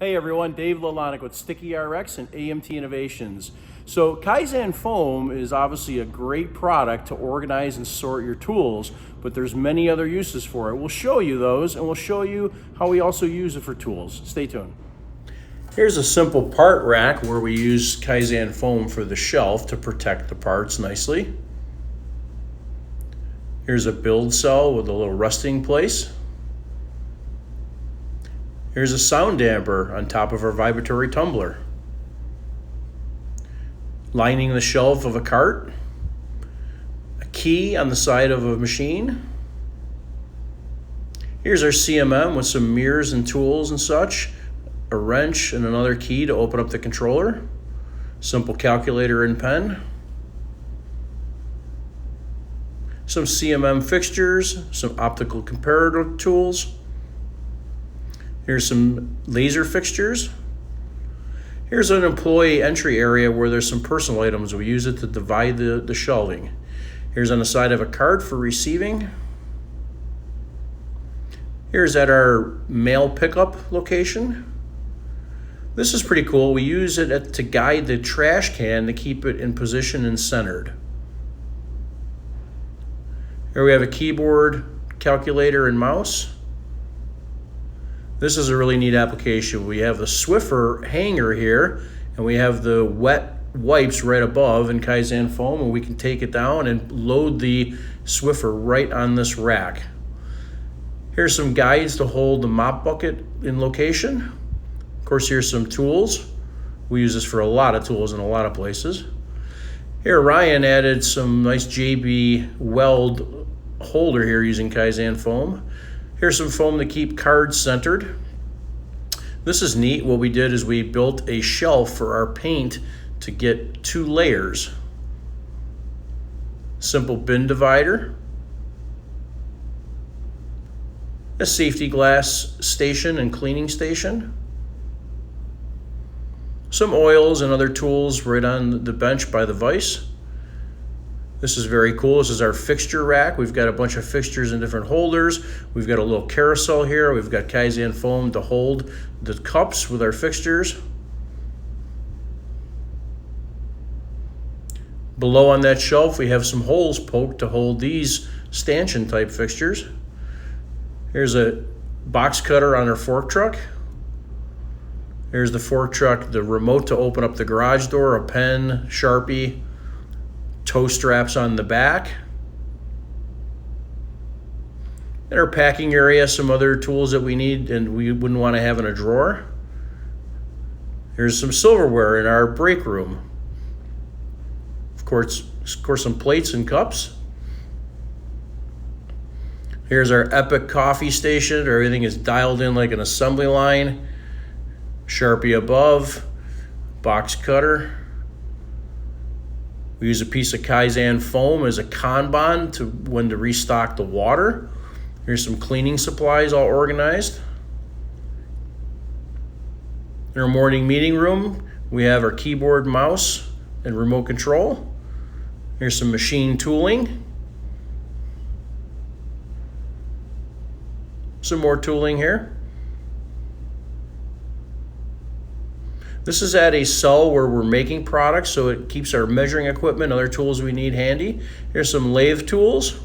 Hey everyone, Dave Lelonek with Sticky RX and AMT Innovations. So Kaizen Foam is obviously a great product to organize and sort your tools, but there's many other uses for it. We'll show you those and we'll show you how we also use it for tools. Stay tuned. Here's a simple part rack where we use Kaizen Foam for the shelf to protect the parts nicely. Here's a build cell with a little resting place. Here's a sound damper on top of our vibratory tumbler. Lining the shelf of a cart. A key on the side of a machine. Here's our CMM with some mirrors and tools and such. A wrench and another key to open up the controller. Simple calculator and pen. Some CMM fixtures, some optical comparator tools. Here's some laser fixtures. Here's an employee entry area where there's some personal items. We use it to divide the shelving. Here's on the side of a cart for receiving. Here's at our mail pickup location. This is pretty cool. We use it to guide the trash can to keep it in position and centered. Here we have a keyboard, calculator, and mouse. This is a really neat application. We have the Swiffer hanger here, and we have the wet wipes right above in Kaizen Foam, and we can take it down and load the Swiffer right on this rack. Here's some guides to hold the mop bucket in location. Of course, here's some tools. We use this for a lot of tools in a lot of places. Here, Ryan added some nice JB weld holder here using Kaizen Foam. Here's some foam to keep cards centered. This is neat. What we did is we built a shelf for our paint to get 2 layers. Simple bin divider. A safety glass station and cleaning station. Some oils and other tools right on the bench by the vise. This is very cool. This is our fixture rack. We've got a bunch of fixtures in different holders. We've got a little carousel here. We've got Kaizen Foam to hold the cups with our fixtures. Below on that shelf, we have some holes poked to hold these stanchion type fixtures. Here's a box cutter on our fork truck. Here's the fork truck, the remote to open up the garage door, a pen, Sharpie, toe straps on the back. In our packing area, some other tools that we need and we wouldn't want to have in a drawer. Here's some silverware in our break room. Of course, some plates and cups. Here's our epic coffee station. Everything is dialed in like an assembly line. Sharpie above, box cutter. We use a piece of Kaizen Foam as a Kanban to when to restock the water. Here's some cleaning supplies all organized. In our morning meeting room, we have our keyboard, mouse, and remote control. Here's some machine tooling. Some more tooling here. This is at a cell where we're making products, so it keeps our measuring equipment, other tools we need handy. Here's some lathe tools.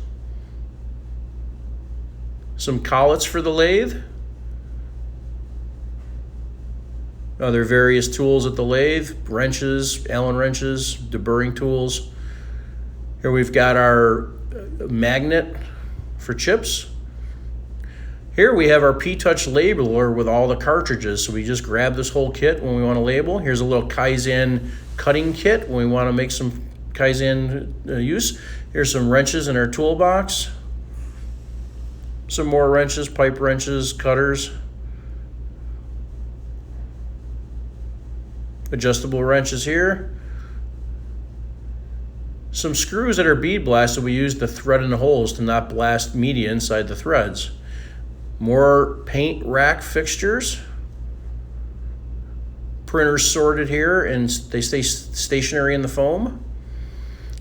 Some collets for the lathe. Other various tools at the lathe, wrenches, Allen wrenches, deburring tools. Here we've got our magnet for chips. Here we have our P-Touch labeler with all the cartridges. So we just grab this whole kit when we want to label. Here's a little Kaizen cutting kit when we want to make some Kaizen use. Here's some wrenches in our toolbox. Some more wrenches, pipe wrenches, cutters. Adjustable wrenches here. Some screws that are bead blasted we use to thread in the holes to not blast media inside the threads. More paint rack fixtures. Printers sorted here and they stay stationary in the foam.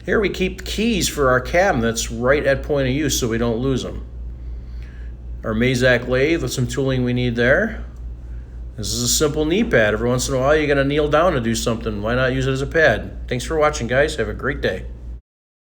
Here we keep keys for our cabinets right at point of use so we don't lose them. Our Mazak lathe with some tooling we need there. This is a simple knee pad. Every once in a while, you got to kneel down to do something. Why not use it as a pad? Thanks for watching, guys. Have a great day.